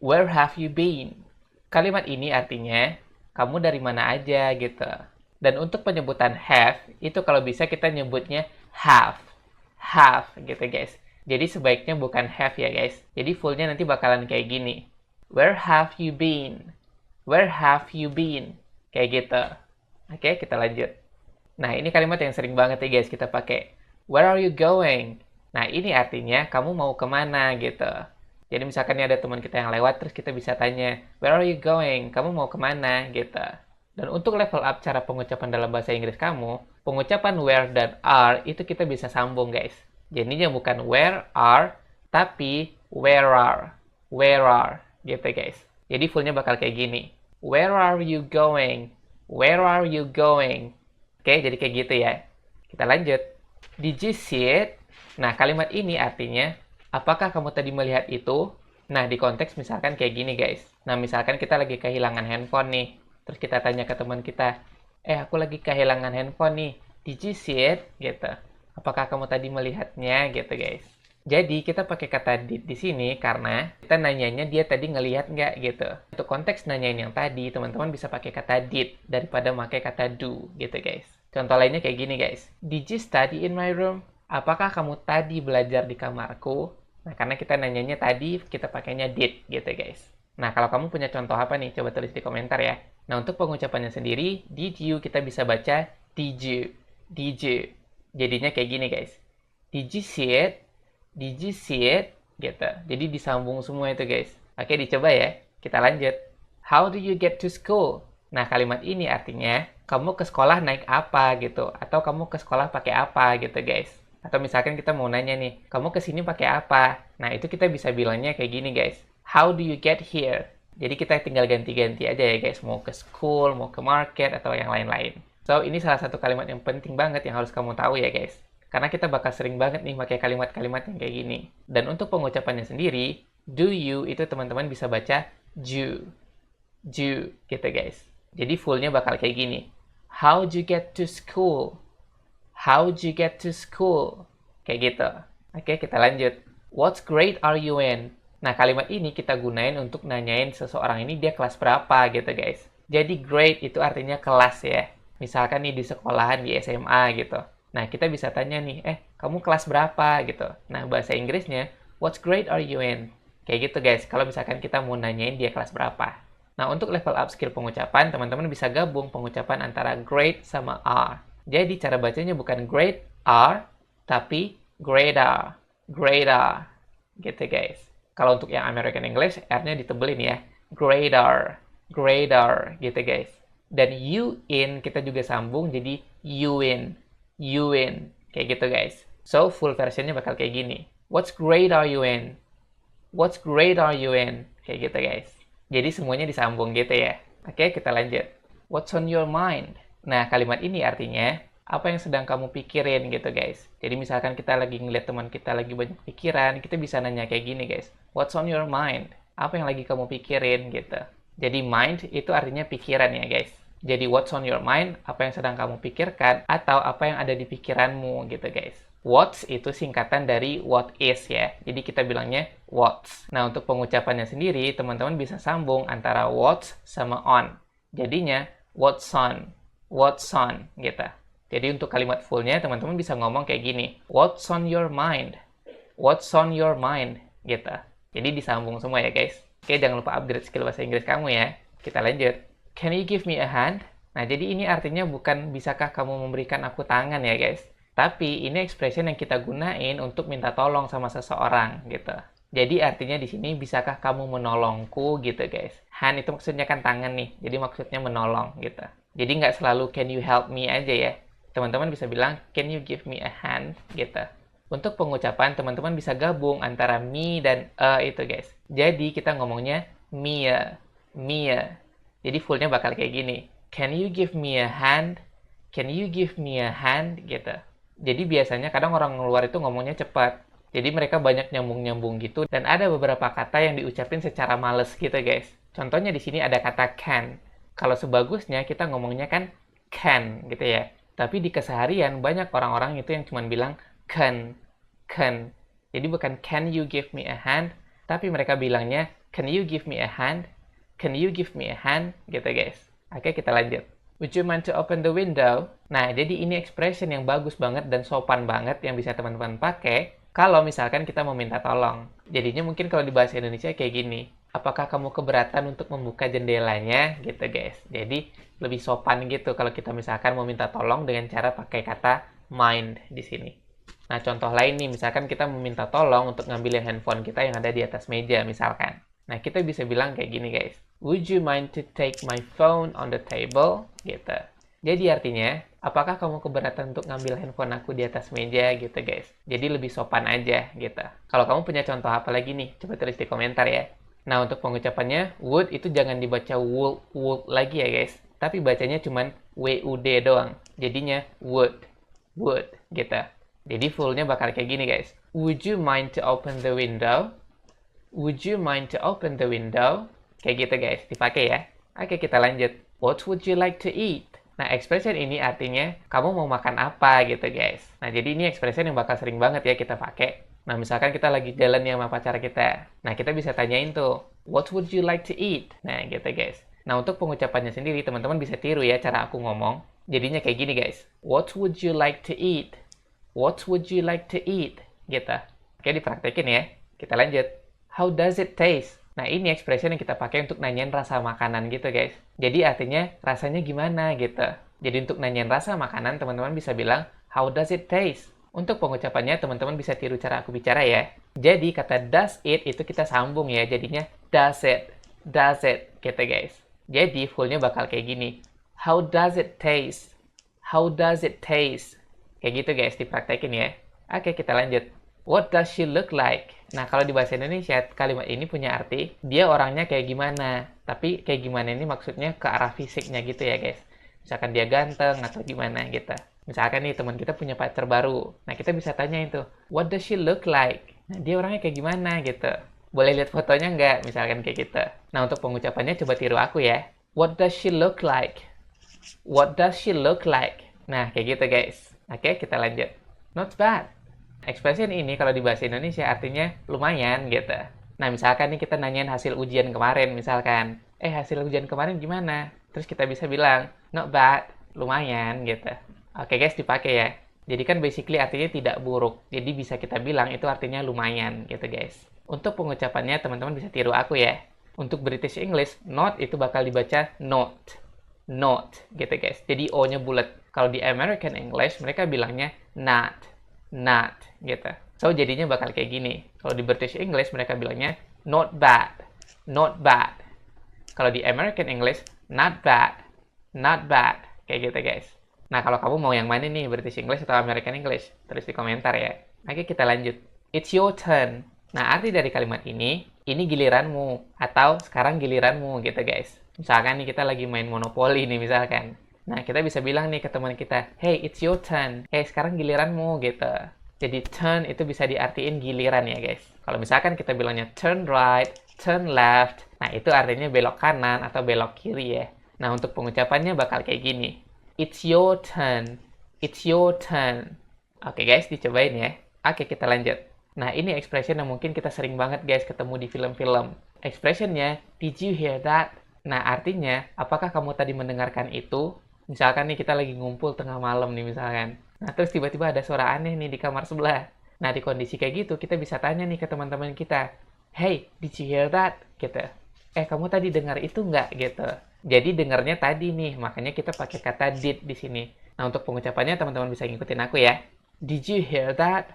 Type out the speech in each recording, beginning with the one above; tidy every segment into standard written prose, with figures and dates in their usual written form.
Where have you been? Kalimat ini artinya, kamu dari mana aja gitu. Dan untuk penyebutan have, itu kalau bisa kita nyebutnya have. Have gitu guys. Jadi sebaiknya bukan have ya guys. Jadi fullnya nanti bakalan kayak gini. Where have you been? Where have you been? Kayak gitu. Oke, kita lanjut. Nah, ini kalimat yang sering banget ya guys kita pakai. Where are you going? Nah, ini artinya kamu mau kemana gitu. Jadi misalkan ada teman kita yang lewat, terus kita bisa tanya, where are you going? Kamu mau kemana? Gitu. Dan untuk level up cara pengucapan dalam bahasa Inggris kamu, pengucapan where dan are itu kita bisa sambung guys. Jadinya bukan where are, tapi where are. Where are. Gitu guys. Jadi fullnya bakal kayak gini. Where are you going? Where are you going? Oke, jadi kayak gitu ya. Kita lanjut. Did you see it? Nah, kalimat ini artinya, apakah kamu tadi melihat itu? Nah, di konteks misalkan kayak gini, guys. Nah, misalkan kita lagi kehilangan handphone nih. Terus kita tanya ke teman kita, aku lagi kehilangan handphone nih. Did you see it? Gitu. Apakah kamu tadi melihatnya? Gitu, guys. Jadi, kita pakai kata did di sini karena kita nanyanya dia tadi ngelihat nggak gitu. Untuk konteks nanyain yang tadi, teman-teman bisa pakai kata did daripada pakai kata do gitu, guys. Contoh lainnya kayak gini, guys. Did you study in my room? Apakah kamu tadi belajar di kamarku? Nah, karena kita nanyanya tadi, kita pakainya did gitu, guys. Nah, kalau kamu punya contoh apa nih? Coba tulis di komentar ya. Nah, untuk pengucapannya sendiri, did you kita bisa baca did you. Did you. Jadinya kayak gini, guys. Did you see it? Did you see it? Gitu. Jadi disambung semua itu, guys. Oke, dicoba ya. Kita lanjut. How do you get to school? Nah, kalimat ini artinya, kamu ke sekolah naik apa gitu. Atau kamu ke sekolah pakai apa gitu, guys. Atau misalkan kita mau nanya nih, kamu ke sini pakai apa? Nah, itu kita bisa bilangnya kayak gini, guys. How do you get here? Jadi kita tinggal ganti-ganti aja ya, guys. Mau ke school, mau ke market, atau yang lain-lain. So, ini salah satu kalimat yang penting banget yang harus kamu tahu ya, guys. Karena kita bakal sering banget nih pakai kalimat-kalimat yang kayak gini. Dan untuk pengucapannya sendiri, do you itu teman-teman bisa baca ju. Ju, gitu guys. Jadi fullnya bakal kayak gini. How'd you get to school? How'd you get to school? Kayak gitu. Oke, kita lanjut. What grade are you in? Nah, kalimat ini kita gunain untuk nanyain seseorang ini dia kelas berapa gitu guys. Jadi grade itu artinya kelas ya. Misalkan nih di sekolahan di SMA gitu. Nah, kita bisa tanya nih, kamu kelas berapa gitu. Nah, bahasa Inggrisnya, what grade are you in? Kayak gitu guys, kalau misalkan kita mau nanyain dia kelas berapa. Nah, untuk level up skill pengucapan, teman-teman bisa gabung pengucapan antara grade sama are. Jadi, cara bacanya bukan grade are, tapi grade are. Grade are. Gitu guys. Kalau untuk yang American English, R-nya ditebelin ya. Grade are. Grade are. Gitu guys. Dan you in, kita juga sambung jadi you in. You in. Kayak gitu guys. So, full versionnya bakal kayak gini. What grade are you in? What grade are you in? Kayak gitu guys. Jadi semuanya disambung gitu ya. Oke, kita lanjut. What's on your mind? Nah, kalimat ini artinya, apa yang sedang kamu pikirin gitu guys. Jadi misalkan kita lagi ngeliat teman kita lagi banyak pikiran, kita bisa nanya kayak gini guys. What's on your mind? Apa yang lagi kamu pikirin gitu. Jadi mind itu artinya pikiran ya guys. Jadi what's on your mind, apa yang sedang kamu pikirkan, atau apa yang ada di pikiranmu gitu guys. What's itu singkatan dari what is ya. Jadi kita bilangnya what's. Nah untuk pengucapannya sendiri, teman-teman bisa sambung antara what's sama on. Jadinya what's on, what's on gitu. Jadi untuk kalimat fullnya teman-teman bisa ngomong kayak gini. What's on your mind? What's on your mind? Gitu. Jadi disambung semua ya guys. Oke, jangan lupa upgrade skill bahasa Inggris kamu ya. Kita lanjut. Can you give me a hand? Nah, jadi ini artinya bukan bisakah kamu memberikan aku tangan ya, guys. Tapi ini expression yang kita gunain untuk minta tolong sama seseorang, gitu. Jadi artinya di sini bisakah kamu menolongku, gitu, guys. Hand itu maksudnya kan tangan nih, jadi maksudnya menolong, gitu. Jadi nggak selalu can you help me aja ya. Teman-teman bisa bilang can you give me a hand, gitu. Untuk pengucapan, teman-teman bisa gabung antara me dan itu, guys. Jadi kita ngomongnya Mia, Mia. Jadi fullnya bakal kayak gini. Can you give me a hand? Can you give me a hand? Gitu. Jadi biasanya kadang orang luar itu ngomongnya cepat. Jadi mereka banyak nyambung-nyambung gitu. Dan ada beberapa kata yang diucapin secara males gitu guys. Contohnya di sini ada kata can. Kalau sebagusnya kita ngomongnya kan can gitu ya. Tapi di keseharian banyak orang-orang itu yang cuma bilang can. Can. Jadi bukan can you give me a hand. Tapi mereka bilangnya Can you give me a hand? Can you give me a hand? Gitu guys. Oke, kita lanjut. Would you mind to open the window? Nah, jadi ini expression yang bagus banget dan sopan banget yang bisa teman-teman pakai kalau misalkan kita mau minta tolong. Jadinya mungkin kalau di bahasa Indonesia kayak gini. Apakah kamu keberatan untuk membuka jendelanya? Gitu guys. Jadi lebih sopan gitu kalau kita misalkan mau minta tolong dengan cara pakai kata mind di sini. Nah, contoh lain nih, misalkan kita meminta tolong untuk ngambilin handphone kita yang ada di atas meja misalkan. Nah, kita bisa bilang kayak gini guys. Would you mind to take my phone on the table? Gitu. Jadi artinya, apakah kamu keberatan untuk ngambil handphone aku di atas meja gitu guys. Jadi lebih sopan aja gitu. Kalau kamu punya contoh apa lagi nih, coba tulis di komentar ya. Nah, untuk pengucapannya, would itu jangan dibaca would lagi ya guys. Tapi bacanya cuman WUD doang. Jadinya would gitu. Jadi fullnya bakal kayak gini guys. Would you mind to open the window? Would you mind to open the window? Kayak gitu guys, dipakai ya. Oke, kita lanjut. What would you like to eat? Nah, expression ini artinya kamu mau makan apa gitu guys. Nah, jadi ini expression yang bakal sering banget ya kita pakai. Nah, misalkan kita lagi jalan ya sama pacar kita. Nah, kita bisa tanyain tuh, what would you like to eat? Nah, gitu guys. Nah, untuk pengucapannya sendiri, teman-teman bisa tiru ya cara aku ngomong. Jadinya kayak gini guys. What would you like to eat? What would you like to eat? Gitu. Oke, dipraktekin ya. Kita lanjut. How does it taste? Nah, ini expression yang kita pakai untuk nanyain rasa makanan gitu, guys. Jadi artinya rasanya gimana gitu. Jadi untuk nanyain rasa makanan, teman-teman bisa bilang, how does it taste? Untuk pengucapannya, teman-teman bisa tiru cara aku bicara ya. Jadi kata does it itu kita sambung ya, jadinya does it, gitu guys. Jadi fullnya bakal kayak gini. How does it taste? How does it taste? Kayak gitu guys, dipraktekin ya. Oke, kita lanjut. What does she look like? Nah, kalau di bahasa Indonesia, kalimat ini punya arti, dia orangnya kayak gimana. Tapi kayak gimana ini maksudnya ke arah fisiknya gitu ya, guys. Misalkan dia ganteng atau gimana gitu. Misalkan nih, teman kita punya pacar baru. Nah, kita bisa tanya itu, what does she look like? Nah, dia orangnya kayak gimana gitu. Boleh lihat fotonya nggak? Misalkan kayak gitu. Nah, untuk pengucapannya coba tiru aku ya. What does she look like? What does she look like? Nah, kayak gitu, guys. Oke, kita lanjut. Not bad. Expression ini kalau di bahasa Indonesia artinya lumayan gitu. Nah, misalkan nih kita nanyain hasil ujian kemarin, misalkan, hasil ujian kemarin gimana? Terus kita bisa bilang, not bad, lumayan gitu. Oke guys, dipakai ya. Jadi kan basically artinya tidak buruk. Jadi bisa kita bilang itu artinya lumayan gitu guys. Untuk pengucapannya teman-teman bisa tiru aku ya. Untuk British English, not itu bakal dibaca not. Not gitu guys. Jadi O-nya bulat. Kalau di American English mereka bilangnya not gitu. So jadinya bakal kayak gini. Kalau di British English mereka bilangnya not bad. Kalau di American English not bad. Kayak gitu guys. Nah, kalau kamu mau yang mana nih, British English atau American English? Tulis di komentar ya. Oke, kita lanjut. It's your turn. Nah, arti dari kalimat ini giliranmu atau sekarang giliranmu gitu guys. Misalkan nih kita lagi main monopoli nih misalkan. Nah, kita bisa bilang nih ke teman kita, hey, it's your turn. Sekarang giliranmu, gitu. Jadi, turn itu bisa diartiin giliran ya, guys. Kalau misalkan kita bilangnya turn right, turn left, nah itu artinya belok kanan atau belok kiri ya. Nah, untuk pengucapannya bakal kayak gini. It's your turn. It's your turn. Oke, guys, dicobain ya. Oke, kita lanjut. Nah, ini expression yang mungkin kita sering banget, guys, ketemu di film-film. Expressionnya, did you hear that? Nah, artinya, apakah kamu tadi mendengarkan itu? Misalkan nih kita lagi ngumpul tengah malam nih misalkan. Nah terus tiba-tiba ada suara aneh nih di kamar sebelah. Nah di kondisi kayak gitu kita bisa tanya nih ke teman-teman kita. Hey, did you hear that? Gitu. Kamu tadi dengar itu nggak? Gitu. Jadi dengarnya tadi nih, makanya kita pakai kata did di sini. Nah untuk pengucapannya teman-teman bisa ngikutin aku ya. Did you hear that?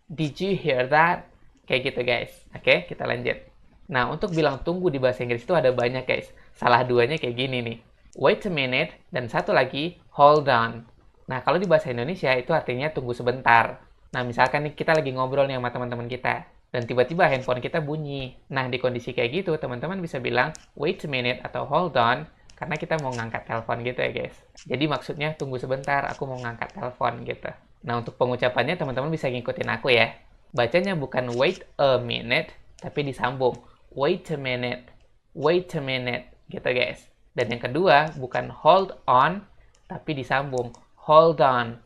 Did you hear that? Kayak gitu guys. Oke, kita lanjut. Nah untuk bilang tunggu di bahasa Inggris itu ada banyak guys. Salah duanya kayak gini nih. Wait a minute, dan satu lagi, hold on. Nah, kalau di bahasa Indonesia itu artinya tunggu sebentar. Nah, misalkan nih kita lagi ngobrol nih sama teman-teman kita, dan tiba-tiba handphone kita bunyi. Nah, di kondisi kayak gitu, teman-teman bisa bilang, wait a minute atau hold on, karena kita mau ngangkat telepon gitu ya, guys. Jadi maksudnya tunggu sebentar, aku mau ngangkat telepon gitu. Nah, untuk pengucapannya teman-teman bisa ngikutin aku ya. Bacanya bukan wait a minute, tapi disambung. Wait a minute, gitu guys. Dan yang kedua, bukan hold on, tapi disambung. Hold on,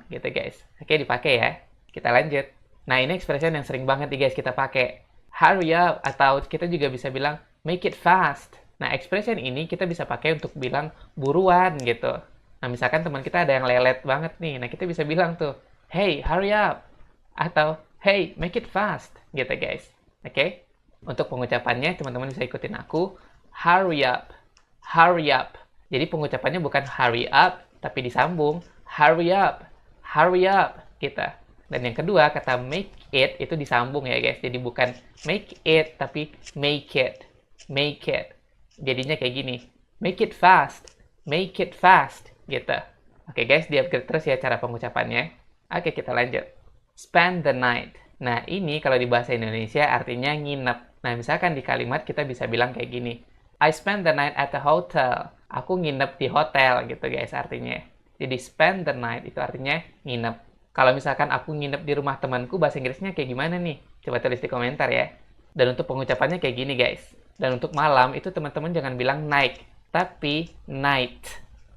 gitu guys. Oke, dipakai ya. Kita lanjut. Nah, ini expression yang sering banget nih guys kita pakai. hurry up, atau kita juga bisa bilang make it fast. Nah, expression ini kita bisa pakai untuk bilang buruan gitu. Nah, misalkan teman kita ada yang lelet banget nih, nah kita bisa bilang tuh, hey, hurry up, atau hey, make it fast, gitu guys. Oke? Untuk pengucapannya, teman-teman bisa ikutin aku, hurry up, hurry up. Jadi pengucapannya bukan hurry up, tapi disambung, hurry up, gitu. Dan yang kedua, kata make it itu disambung ya guys. Jadi bukan make it, tapi make it. Make it. Jadinya kayak gini. Make it fast. Make it fast. Gitu. Oke guys, di-upgrade terus ya cara pengucapannya. Oke, kita lanjut. Spend the night. Nah, ini kalau di bahasa Indonesia artinya nginep. Nah, misalkan di kalimat kita bisa bilang kayak gini. I spend the night at the hotel. Aku nginep di hotel gitu guys artinya. Jadi spend the night itu artinya nginep. Kalau misalkan aku nginep di rumah temanku, bahasa Inggrisnya kayak gimana nih? Coba tulis di komentar ya. Dan untuk pengucapannya kayak gini guys. Dan untuk malam itu teman-teman jangan bilang night, tapi night.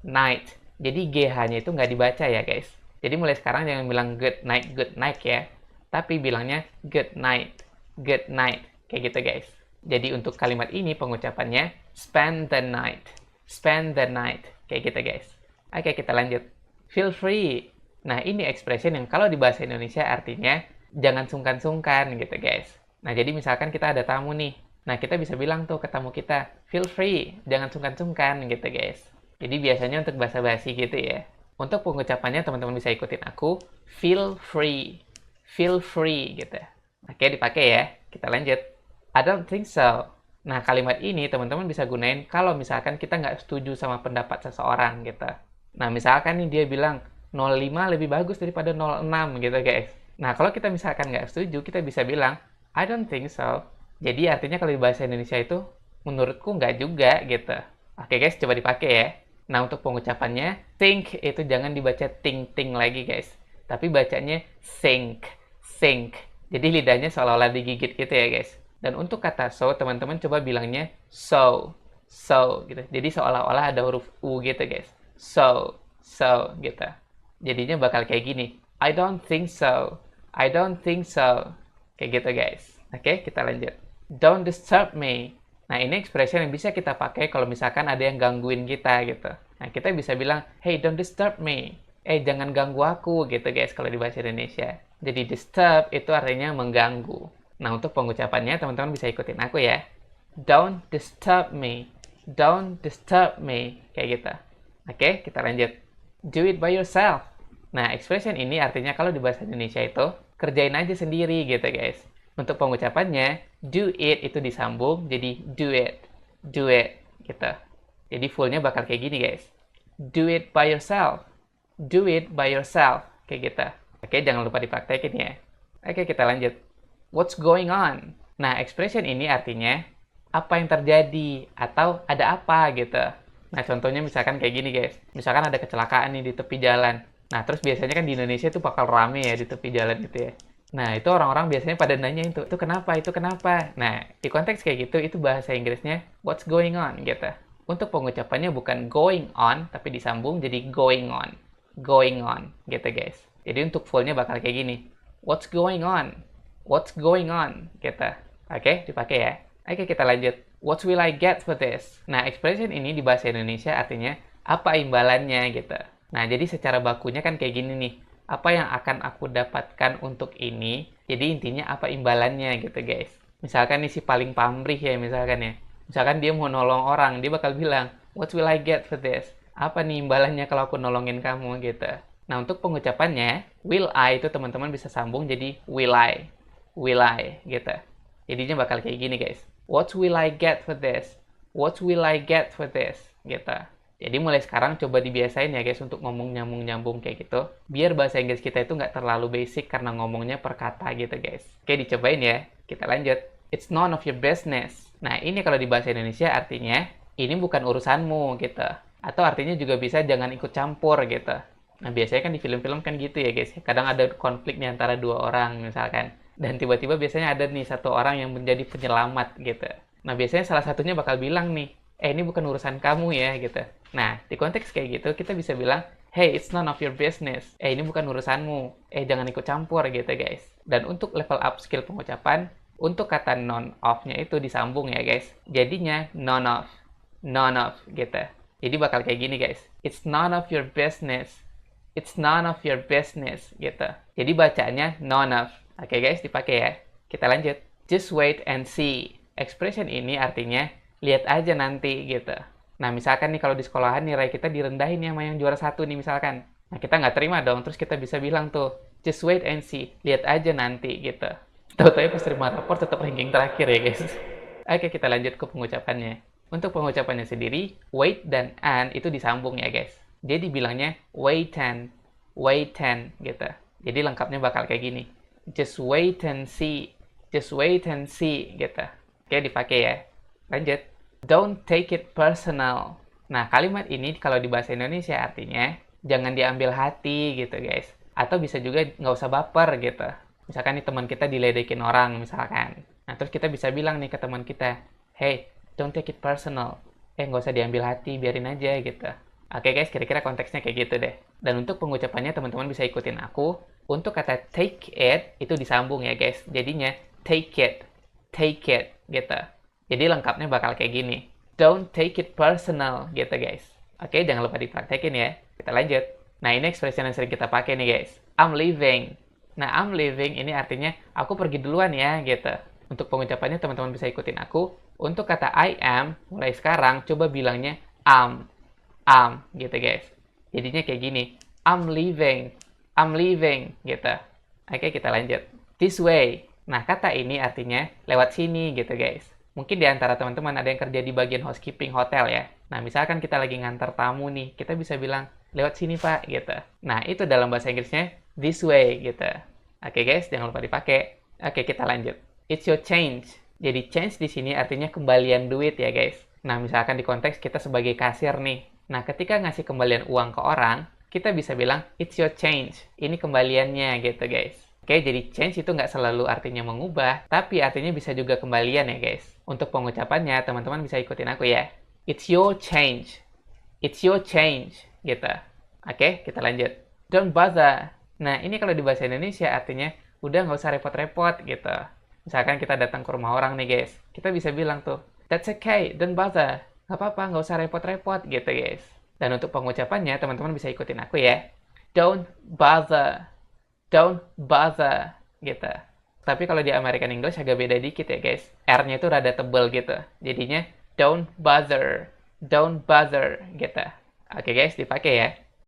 Night. Jadi GH-nya itu nggak dibaca ya guys. Jadi mulai sekarang jangan bilang good night ya. Tapi bilangnya good night. Good night. Kayak gitu guys. Jadi untuk kalimat ini pengucapannya spend the night. Spend the night. Kayak gitu guys. Oke, kita lanjut. Feel free. Nah, ini expression yang kalau di bahasa Indonesia artinya jangan sungkan-sungkan gitu guys. Nah, jadi misalkan kita ada tamu nih. Nah, kita bisa bilang tuh ke tamu kita, feel free, jangan sungkan-sungkan gitu guys. Jadi biasanya untuk basa-basi gitu ya. Untuk pengucapannya teman-teman bisa ikutin aku, feel free. Feel free gitu. Oke, dipakai ya. Kita lanjut. I don't think so. Nah, kalimat ini teman-teman bisa gunain kalau misalkan kita nggak setuju sama pendapat seseorang gitu. Nah, misalkan nih dia bilang, 05 lebih bagus daripada 06 gitu guys. Nah, kalau kita misalkan nggak setuju, kita bisa bilang, I don't think so. Jadi artinya kalau di bahasa Indonesia itu, menurutku nggak juga gitu. Oke guys, coba dipakai ya. Nah, untuk pengucapannya, think itu jangan dibaca ting-ting lagi guys. Tapi bacanya think, think. Jadi lidahnya seolah-olah digigit gitu ya guys. Dan untuk kata so, teman-teman coba bilangnya so gitu. Jadi seolah-olah ada huruf U gitu guys. So gitu. Jadinya bakal kayak gini. I don't think so. I don't think so. Kayak gitu guys. Oke, kita lanjut. Don't disturb me. Nah, ini expression yang bisa kita pakai kalau misalkan ada yang gangguin kita gitu. Nah, kita bisa bilang, hey, don't disturb me. Jangan ganggu aku gitu guys kalau di bahasa Indonesia. Jadi disturb itu artinya mengganggu. Nah, untuk pengucapannya teman-teman bisa ikutin aku ya. Don't disturb me. Don't disturb me. Kayak gitu. Oke, kita lanjut. Do it by yourself. Nah, expression ini artinya kalau di bahasa Indonesia itu kerjain aja sendiri gitu guys. Untuk pengucapannya, do it itu disambung jadi do it. Do it gitu. Jadi fullnya bakal kayak gini guys. Do it by yourself. Do it by yourself. Kayak gitu. Oke, jangan lupa dipraktekin ya. Oke, kita lanjut. What's going on? Nah, expression ini artinya apa yang terjadi atau ada apa gitu. Nah, contohnya misalkan kayak gini guys. Misalkan ada kecelakaan nih di tepi jalan. Nah, terus biasanya kan di Indonesia itu bakal rame ya di tepi jalan gitu ya. Nah, itu orang-orang biasanya pada nanya itu kenapa, itu kenapa. Nah, di konteks kayak gitu, itu bahasa Inggrisnya what's going on gitu. Untuk pengucapannya bukan going on, tapi disambung jadi going on. Going on gitu guys. Jadi untuk fullnya bakal kayak gini. What's going on? What's going on? Gitu. Oke, dipakai ya. Oke, kita lanjut. What will I get for this? Nah, expression ini di bahasa Indonesia artinya apa imbalannya gitu. Nah, jadi secara bakunya kan kayak gini nih. Apa yang akan aku dapatkan untuk ini? Jadi intinya apa imbalannya gitu guys. Misalkan nih si paling pamrih ya misalkan ya. Misalkan dia mau nolong orang, dia bakal bilang, what will I get for this? Apa nih imbalannya kalau aku nolongin kamu gitu. Nah, untuk pengucapannya, will I itu teman-teman bisa sambung jadi will I. Will I gitu. Jadinya bakal kayak gini guys. What will I get for this? What will I get for this? Gitu. Jadi mulai sekarang coba dibiasain ya guys untuk ngomong nyambung-nyambung kayak gitu. Biar bahasa Inggris kita itu nggak terlalu basic karena ngomongnya per kata gitu guys. Oke, dicobain ya. Kita lanjut. It's none of your business. Nah, ini kalau di bahasa Indonesia artinya ini bukan urusanmu gitu. Atau artinya juga bisa jangan ikut campur gitu. Nah, biasanya kan di film-film kan gitu ya guys. Kadang ada konflik nih antara dua orang misalkan. Dan tiba-tiba biasanya ada nih satu orang yang menjadi penyelamat gitu. Nah, biasanya salah satunya bakal bilang nih, ini bukan urusan kamu ya gitu. Nah, di konteks kayak gitu kita bisa bilang, hey, it's none of your business. Ini bukan urusanmu. Jangan ikut campur gitu guys. Dan untuk level up skill pengucapan, Untuk kata none of-nya itu disambung ya guys. Jadinya none of gitu. Jadi bakal kayak gini guys. It's none of your business. It's none of your business gitu. Jadi bacanya none of. Oke guys, dipakai ya. Kita lanjut. Just wait and see. Expression ini artinya lihat aja nanti gitu. Nah, misalkan nih kalau di sekolahan nilai kita direndahin ya sama yang juara 1 nih misalkan. Nah, kita nggak terima dong. Terus kita bisa bilang tuh, just wait and see. Lihat aja nanti gitu. Tahu-tahu pas terima rapor tetap ranking terakhir ya guys. Oke, kita lanjut ke pengucapannya. Untuk pengucapannya sendiri, wait dan and itu disambung ya guys. Jadi bilangnya wait and gitu. Jadi lengkapnya bakal kayak gini. Just wait and see gitu. Oke, dipakai ya. Lanjut. Don't take it personal. Nah, kalimat ini kalau di bahasa Indonesia artinya jangan diambil hati gitu guys. Atau bisa juga nggak usah baper gitu. Misalkan nih teman kita diledekin orang misalkan. Nah, terus kita bisa bilang nih ke teman kita, hey, don't take it personal. Nggak usah diambil hati, biarin aja gitu. Oke guys, kira-kira konteksnya kayak gitu deh. Dan untuk pengucapannya teman-teman bisa ikutin aku. Untuk kata take it, itu disambung ya guys. Jadinya take it gitu. Jadi lengkapnya bakal kayak gini. Don't take it personal gitu guys. Oke, jangan lupa dipraktekin ya. Kita lanjut. Nah, ini expression yang sering kita pakai nih guys. I'm leaving. Nah, I'm leaving ini artinya aku pergi duluan ya gitu. Untuk pengucapannya teman-teman bisa ikutin aku. Untuk kata I am, mulai sekarang coba bilangnya am gitu guys. Jadinya kayak gini. I'm leaving gitu. Oke, kita lanjut. This way. Nah, kata ini artinya lewat sini gitu guys. Mungkin di antara teman-teman ada yang kerja di bagian housekeeping hotel ya. Nah, misalkan kita lagi ngantar tamu nih, kita bisa bilang, lewat sini pak, gitu. Nah, itu dalam bahasa Inggrisnya, this way, gitu. Oke guys, jangan lupa dipakai. Oke, kita lanjut. It's your change. Jadi change di sini artinya kembalian duit ya guys. Nah, misalkan di konteks kita sebagai kasir nih. Nah, ketika ngasih kembalian uang ke orang, kita bisa bilang, it's your change. Ini kembaliannya gitu guys. Oke, jadi change itu nggak selalu artinya mengubah, tapi artinya bisa juga kembalian ya guys. Untuk pengucapannya, teman-teman bisa ikutin aku ya. It's your change. Gitu. Oke, kita lanjut. Don't bother. Nah, ini kalau di bahasa Indonesia artinya udah nggak usah repot-repot gitu. Misalkan kita datang ke rumah orang nih guys. Kita bisa bilang tuh, that's okay, don't bother. Nggak apa-apa, nggak usah repot-repot gitu guys. Dan untuk pengucapannya, teman-teman bisa ikutin aku ya. Don't bother gitu. Tapi kalau di American English agak beda dikit ya guys. R-nya itu rada tebel gitu. Jadinya don't bother gitu. Oke guys, dipakai ya.